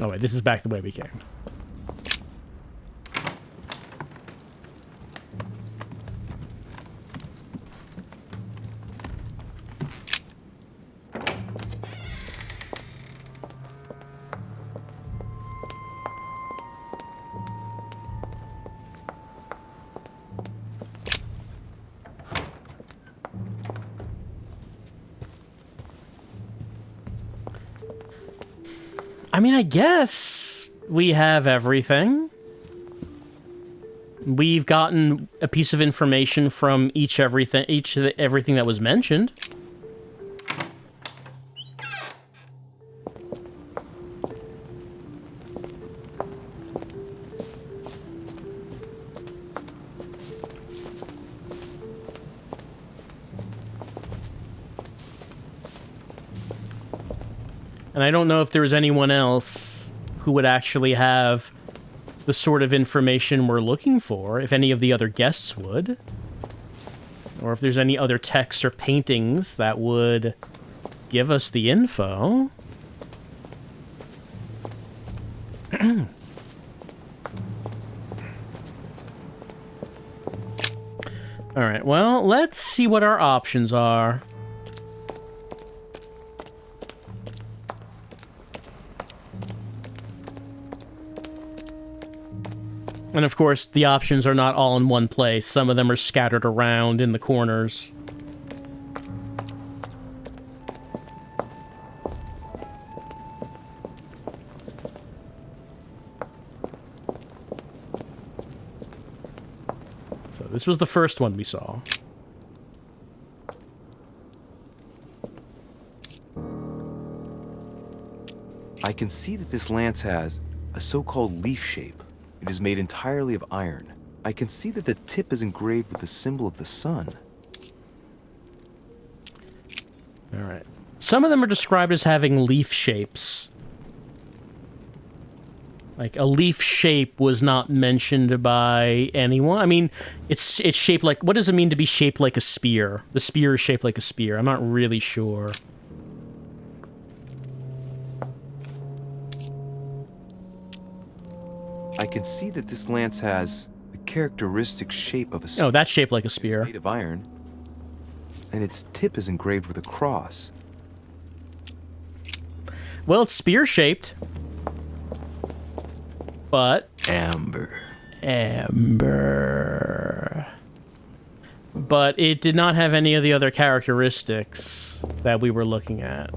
Oh wait, this is back the way we came. I mean, I guess we have everything. We've gotten a piece of information from everything that was mentioned. And I don't know if there was anyone else who would actually have the sort of information we're looking for, if any of the other guests would. Or if there's any other texts or paintings that would give us the info. Alright, well, let's see what our options are. And of course, the options are not all in one place. Some of them are scattered around in the corners. So this was the first one we saw. I can see that this lance has a so-called leaf shape. It is made entirely of iron. I can see that the tip is engraved with the symbol of the sun. Alright. Some of them are described as having leaf shapes. Like, a leaf shape was not mentioned by anyone. I mean, it's shaped like... What does it mean to be shaped like a spear? The spear is shaped like a spear. I'm not really sure. I can see that this lance has the characteristic shape of a spear. Oh, that's shaped like a spear. It's made of iron, and its tip is engraved with a cross. Well, it's spear-shaped. But... Amber. But it did not have any of the other characteristics that we were looking at.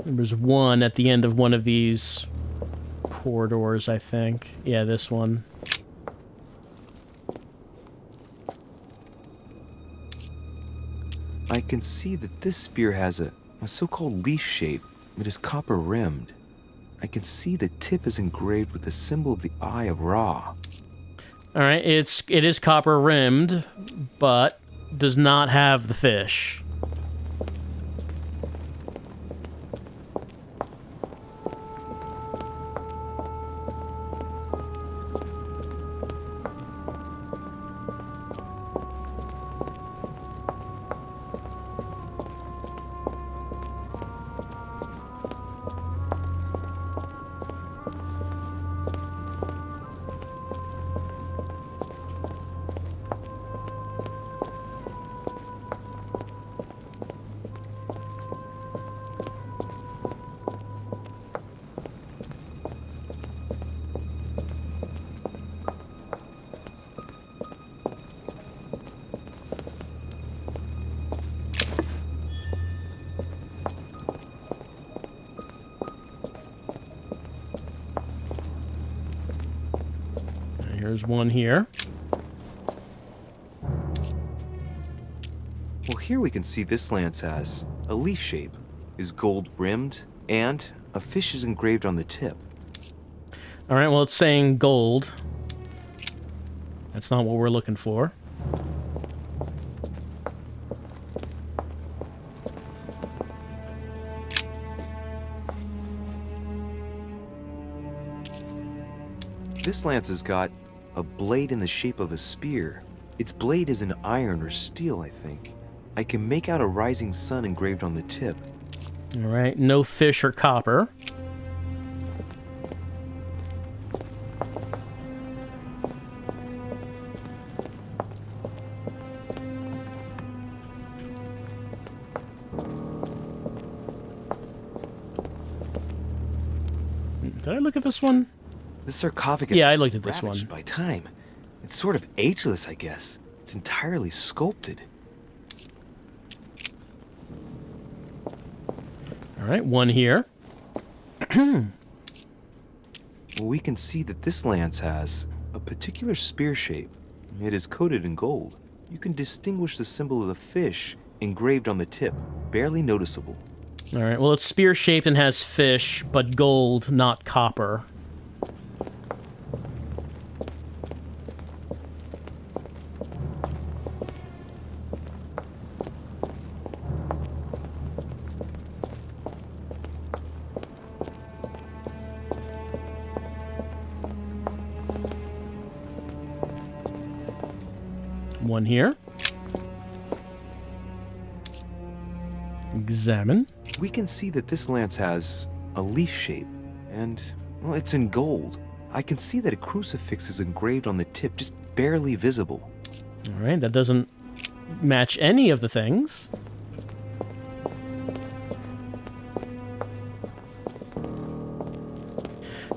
There was one at the end of one of these corridors, I think. Yeah, this one. I can see that this spear has a so-called leaf shape. It is copper-rimmed. I can see the tip is engraved with the symbol of the Eye of Ra. Alright, it is copper-rimmed, but does not have the fish. There's one here. Well, here we can see this lance has a leaf shape, is gold rimmed, and a fish is engraved on the tip. Alright, well, it's saying gold. That's not what we're looking for. This lance has got a blade in the shape of a spear. Its blade is in iron or steel, I think. I can make out a rising sun engraved on the tip. Alright, no fish or copper. Did I look at this one? The sarcophagus. Yeah, I looked at this ravaged one. By time, it's sort of ageless, I guess. It's entirely sculpted. All right, one here. Well, we can see that this lance has a particular spear shape. It is coated in gold. You can distinguish the symbol of the fish engraved on the tip, barely noticeable. All right, well, it's spear-shaped and has fish, but gold, not copper. One here. Examine. We can see that this lance has a leaf shape, and, well, it's in gold. I can see that a crucifix is engraved on the tip, just barely visible. All right, that doesn't match any of the things.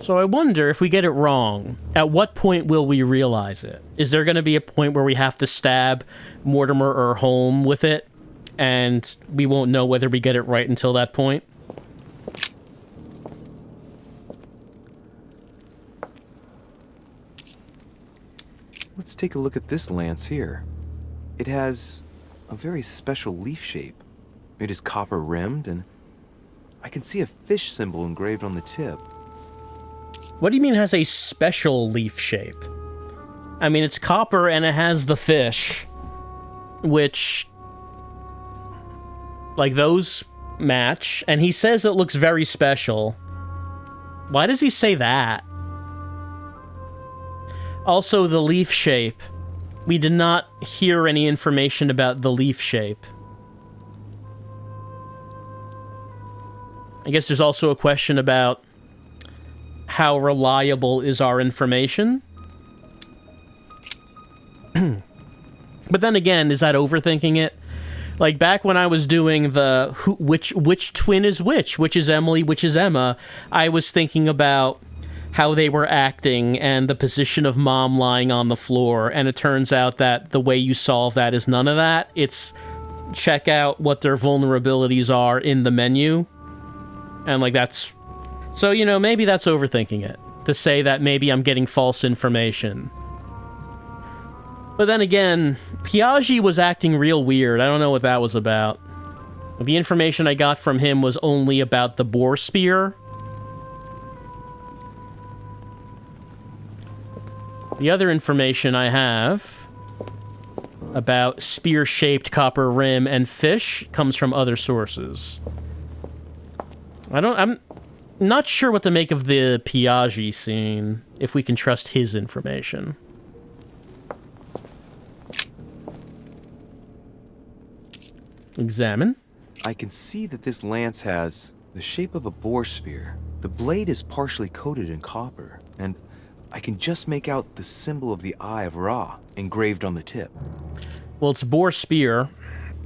So I wonder if we get it wrong, at what point will we realize it? Is there going to be a point where we have to stab Mortimer or Holm with it, and we won't know whether we get it right until that point? Let's take a look at this lance here. It has a very special leaf shape. It is copper rimmed, and I can see a fish symbol engraved on the tip. What do you mean it has a special leaf shape? I mean, it's copper and it has the fish, which, like, those match, and he says it looks very special. Why does he say that? Also, the leaf shape. We did not hear any information about the leaf shape. I guess there's also a question about how reliable is our information. But then again, is that overthinking it? Like, back when I was doing the which twin is which is Emily, which is Emma, I was thinking about how they were acting and the position of Mom lying on the floor, and it turns out that the way you solve that is none of that. It's check out what their vulnerabilities are in the menu. And, like, that's... So, you know, maybe that's overthinking it, to say that maybe I'm getting false information. But then again, Piaggi was acting real weird. I don't know what that was about. The information I got from him was only about the boar spear. The other information I have about spear-shaped copper rim and fish comes from other sources. I'm not sure what to make of the Piaggi scene, if we can trust his information. Examine. I can see that this lance has the shape of a boar spear. The blade is partially coated in copper, and I can just make out the symbol of the Eye of Ra engraved on the tip. Well, it's boar spear.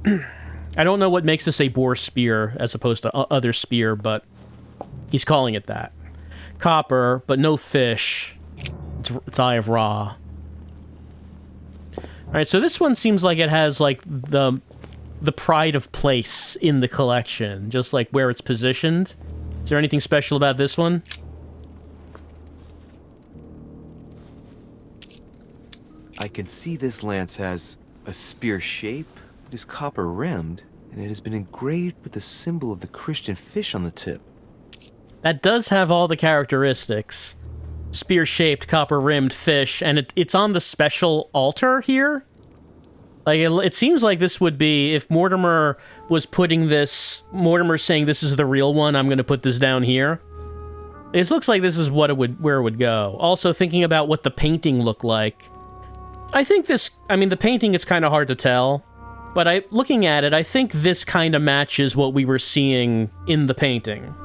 I don't know what makes this a boar spear as opposed to other spear, but he's calling it that. Copper, but no fish. It's Eye of Ra. Alright, so this one seems like it has, like, the pride of place in the collection, just like where it's positioned. Is there anything special about this one? I can see this lance has a spear shape, it is copper rimmed, and it has been engraved with the symbol of the Christian fish on the tip. That does have all the characteristics. Spear-shaped, copper-rimmed fish, and it's on the special altar here? Like, it seems like this would be, if Mortimer was putting this, Mortimer saying this is the real one, I'm gonna put this down here. It looks like this is where it would go. Also, thinking about what the painting looked like, I think this, I mean, the painting is kind of hard to tell, but looking at it, I think this kind of matches what we were seeing in the painting.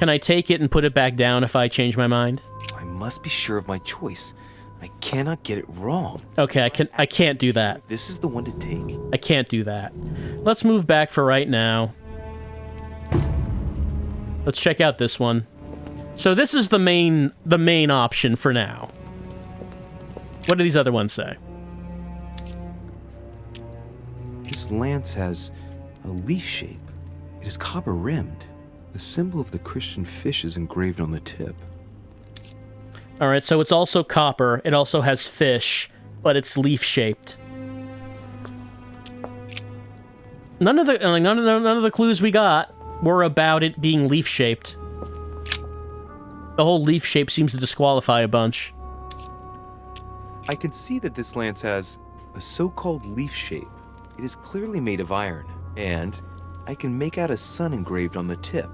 Can I take it and put it back down if I change my mind? I must be sure of my choice. I cannot get it wrong. Okay, I can't do that. This is the one to take. I can't do that. Let's move back for right now. Let's check out this one. So this is the main option for now. What do these other ones say? This lance has a leaf shape. It is copper rimmed. The symbol of the Christian fish is engraved on the tip. All right, so it's also copper. It also has fish, but it's leaf shaped. None of the clues we got were about it being leaf shaped. The whole leaf shape seems to disqualify a bunch. I can see that this lance has a so-called leaf shape. It is clearly made of iron, and I can make out a sun engraved on the tip.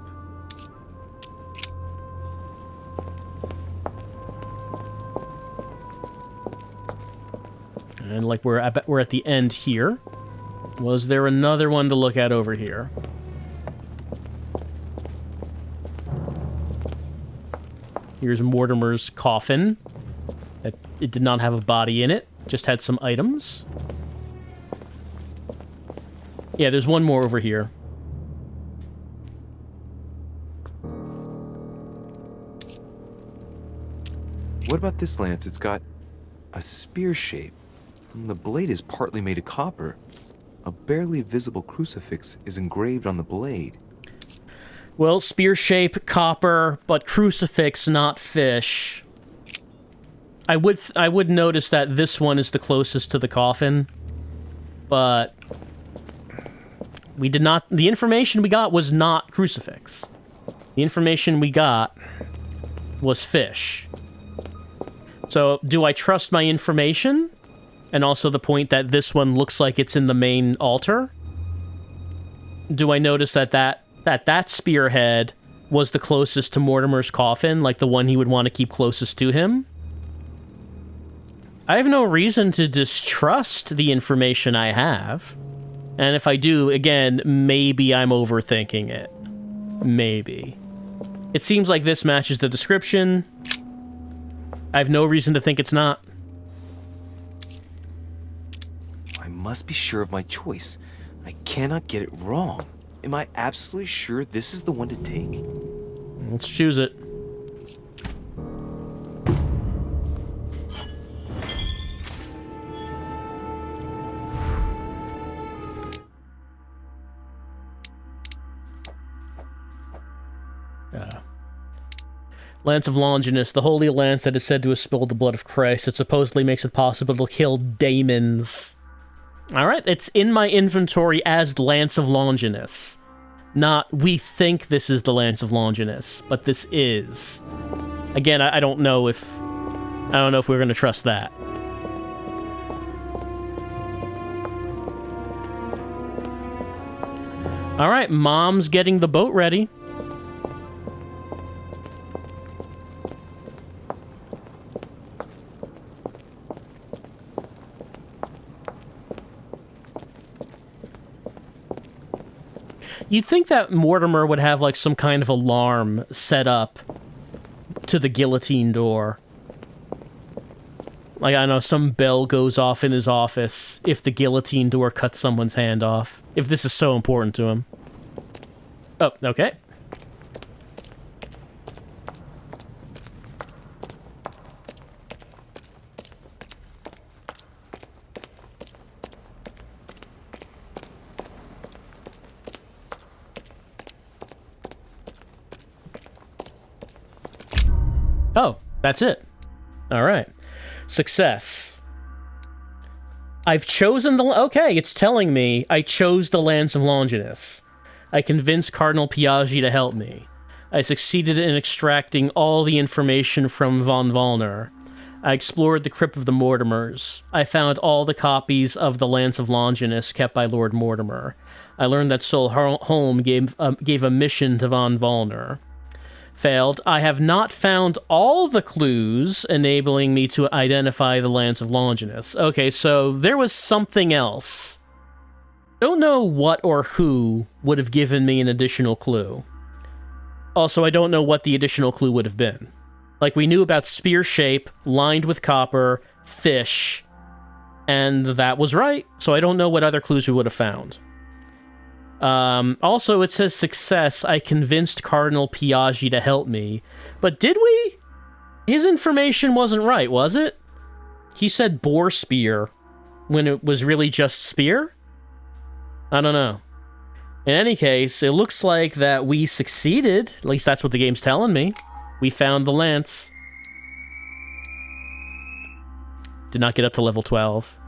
And like we're at the end here. Was there another one to look at over here? Here's Mortimer's coffin. It did not have a body in it, just had some items. Yeah, there's one more over here. What about this lance? It's got a spear shape. And the blade is partly made of copper. A barely visible crucifix is engraved on the blade. Well, spear shape, copper, but crucifix, not fish. I would notice that this one is the closest to the coffin, but we did not. The information we got was not crucifix. The information we got was fish. So, do I trust my information? And also the point that this one looks like it's in the main altar? Do I notice that spearhead was the closest to Mortimer's coffin, like the one he would want to keep closest to him? I have no reason to distrust the information I have. And if I do, again, maybe I'm overthinking it. Maybe. It seems like this matches the description. I have no reason to think it's not. I must be sure of my choice. I cannot get it wrong. Am I absolutely sure this is the one to take? Let's choose it. Lance of Longinus, the holy lance that is said to have spilled the blood of Christ. It supposedly makes it possible to kill daemons. Alright, it's in my inventory as Lance of Longinus. Not, we think this is the Lance of Longinus, but this is. Again, I don't know if we're going to trust that. Alright, Mom's getting the boat ready. You'd think that Mortimer would have, like, some kind of alarm set up to the guillotine door. Like, I don't know, some bell goes off in his office if the guillotine door cuts someone's hand off. If this is so important to him. Oh, okay. Oh, that's it. All right. Success. I've chosen the... Okay, it's telling me I chose the Lance of Longinus. I convinced Cardinal Piaggi to help me. I succeeded in extracting all the information from Von Wulner. I explored the crypt of the Mortimers. I found all the copies of the Lance of Longinus kept by Lord Mortimer. I learned that Sol Holm gave a mission to Von Wulner. Failed. I have not found all the clues enabling me to identify the Lance of Longinus. Okay, so there was something else. Don't know what or who would have given me an additional clue. Also, I don't know what the additional clue would have been. Like, we knew about spear shape, lined with copper, fish, and that was right, so I don't know what other clues we would have found. Also, it says success. I convinced Cardinal Piaggi to help me. But did we? His information wasn't right, was it? He said boar spear when it was really just spear? I don't know. In any case, it looks like that we succeeded. At least that's what the game's telling me. We found the lance. Did not get up to level 12.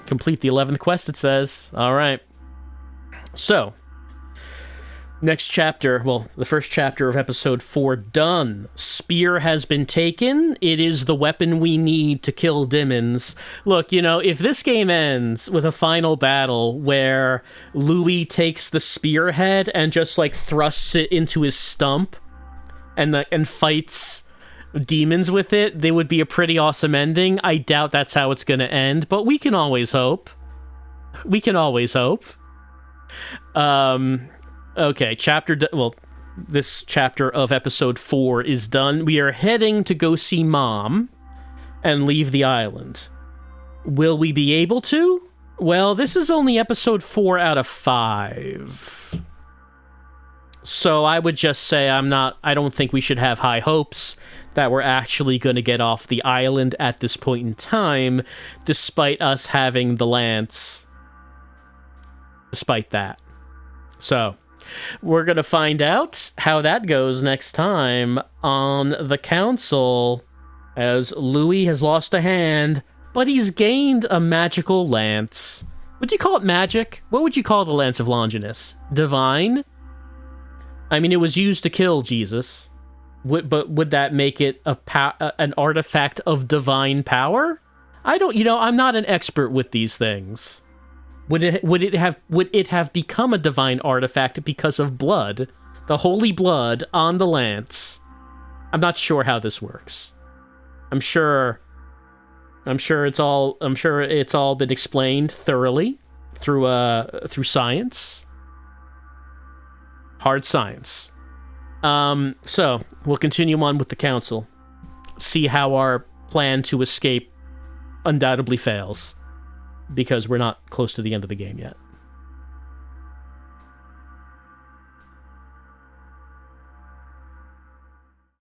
Complete the 11th quest, it says. All right. So, next chapter, well, the first chapter of episode 4 done. Spear has been taken. It is the weapon we need to kill demons. Look, you know, if this game ends with a final battle where Louis takes the spearhead and just, like, thrusts it into his stump and fights demons with it, they would be a pretty awesome ending. I doubt that's how it's going to end, but we can always hope. We can always hope. Okay, this chapter of episode 4 is done. We are heading to go see Mom and leave the island. Will we be able to? Well, this is only episode 4 out of 5. So I would just say I don't think we should have high hopes that we're actually going to get off the island at this point in time, despite us having the lance. Despite that. So, we're going to find out how that goes next time on the Council, as Louis has lost a hand, but he's gained a magical lance. Would you call it magic? What would you call the Lance of Longinus? Divine? I mean, it was used to kill Jesus, but would that make it an artifact of divine power? I'm not an expert with these things. Would it have become a divine artifact because of blood, the holy blood on the lance? I'm not sure how this works. I'm sure it's all been explained thoroughly through science. Hard science. So, we'll continue on with the Council. See how our plan to escape undoubtedly fails. Because we're not close to the end of the game yet.